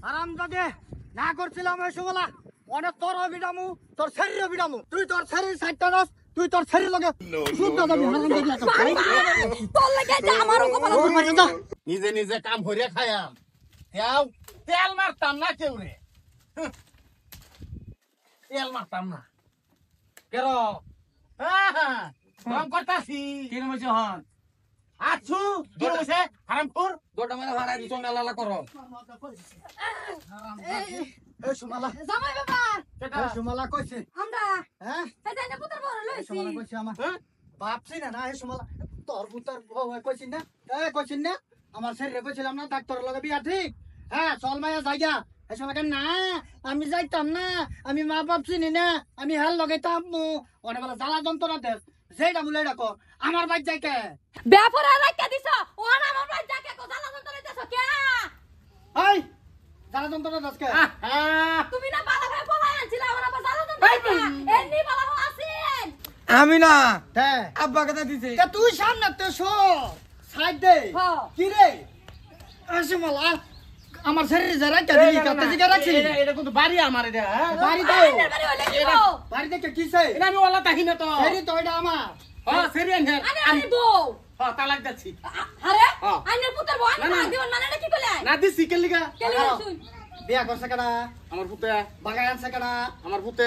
আরাম দাদে না করছিলাম ওই সমলা অনেক তোর বিডামু তোর শরীর বিডামু তুই তোর শরীর সাইডটা নাস তুই তোর শরীর লগে শুদ্ধ দাবি হারাম দাদি তোর লাগে যা আমারও কপাল নিজে নিজে কাম হইরে খায়াম তেল তেল মারতাম না কেউ রে তেল মারতাম না কেন কাম করতাছি কিন মইছ হন আছু দূর বসে হারামপুর গোটা মানে ভাড়া দিছ নালালা করো এই সুমালা জামাই বাবা এই সুমালা কইছে আমরা হ্যাঁ সেটা না পুত্র বড় এই লইছি সুমালা কইছে আমার বাপছি না এই সুমালা তোর পুত্র কইছিন না কইছিন না আমার শরীরে কইছিলাম না ডাক্তার লগে বিয়া ঠিক হ্যাঁ চল মায়া যাইগা এই সময় না আমি যাইতাম না আমি মা বাপ চিনি না আমি হাল লগাইতাম ওনে বলে জ্বালা যন্ত্রণা দেশ যেটা বলে ডাকো আমার বাইক যাইকে ব্যাপারে রাখা দিছ ও না আমার ভাই যাকে কোদালা যন্ত্র দিছ কে এই জ্বালা যন্ত্রণা দেশকে তুমি না বালা ভাই বলাই আনছিলা আমার আবার জ্বালা যন্ত্র এমনি বালা হো আছেন আমি না আব্বা কথা দিছে তুই সামনে তো সাইড দে কি রে আসে মালা আমার শরীরে যারা দিলি কত দিকে রাখছিলি এটা কিন্তু বাড়ি আমার এটা বাড়ি দাও বাড়ি হইলে কি গো বাড়ি দেখে কিছে এটা আমি ওলা তাহি না তো শরীর তো এটা আমার হ্যাঁ সেরি আনহে আমি বউ হ্যাঁ তালাক যাচ্ছি আরে আইনের পুত্র বউ না দিওন মানে কি কইলা না দিছি কেলিগা কেলি শুন বিয়া করছে কেডা আমার পুতে বাগাই আনছে কেডা আমার পুতে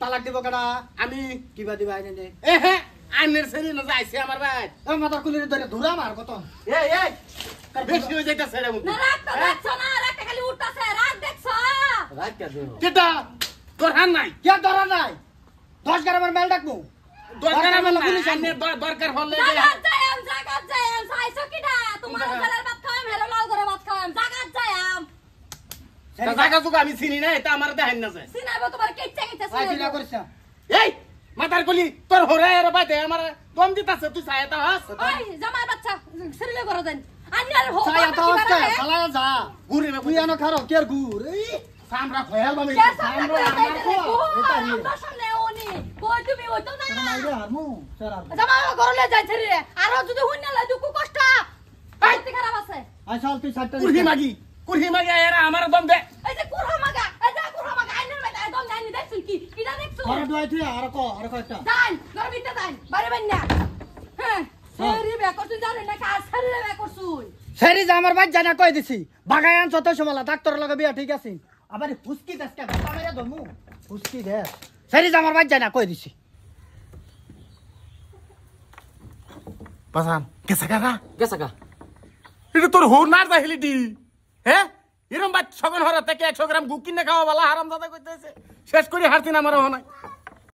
তালাক দিব কেডা আমি কিবা দিবা আইনে এ হে আইনের সেরি না যাইছে আমার ভাই ও মাথা কুলিরে ধরে ধুরা মার কত এই এই বেশি হয়ে যাইতাছে রে মুখ না রাখতো দেখছো না রাখতে খালি উঠতাছে রাখ দেখছো রাত কে দেও কেটা তোর হান নাই কে ধরা নাই 10 গ্রামের মেল ডাকমু দরকার আমার পুলিশ আইনের দরকার হলে জাগাত যাইম সাইছো কিডা তোমার ঘরের ভাত খাওয়াম হেরো লাল ঘরে ভাত খাওয়াম জাগাত যাইম জায়গা জুগা আমি চিনি না এটা আমার দেখাই না যায় সিনাইবো তোমার কেটে গেছে আই বিনা করছ এই মাতার কলি তোর হরে এর বাইতে আমার দম দিতাছে তুই ছায়াটা হাস ওই জামাই বাচ্চা শরীরে করে দেন আন্নার হো ছায়া তো আছে চালায়া যা ঘুরে না তুই আনো খারো কের গুর এই সামরা খয়াল বামে কে আমরা সামনে আমার কো এটা নি আমরা সামনে ওনি কই তুমি হইতো না মাইরে হারমু সারা জামাই ঘরে যাই শরীরে আর যদি হইনা লাই দুকু কষ্ট আইতে খারাপ আছে আই চল তুই সাইডটা কুরহি মাগি এরা আমার দম দে এই যে কুরহা মাগা আইনের ভাই একদম জানি দেখছুন কি কিডা দেখছুন আরে দুই তুই আর কো একটা দান গরমিতে দান বারে বান্না হ্যাঁ সেরি বে করছুন জানেন না কাজ সেরি বে করছুন সেরি যা আমার বাইক জানা কই দিছি বাগাই আন যত সমলা ডাক্তার লগে বিয়া ঠিক আছে আবার হুস্কি দেশকে বাবা মেরে দমু হুস্কি দে সেরি যা আমার বাইক জানা কই দিছি পাসান কেসাকা গেছাকা এটা তোর হোর না যাইলি দি হ্যাঁ এরম বাচ্চা সগন হরা থেকে 100 গ্রাম গু কিনে খাওয়া বালা হারাম দাদা কইতেছে শেষ করে হারতিন আমার হয়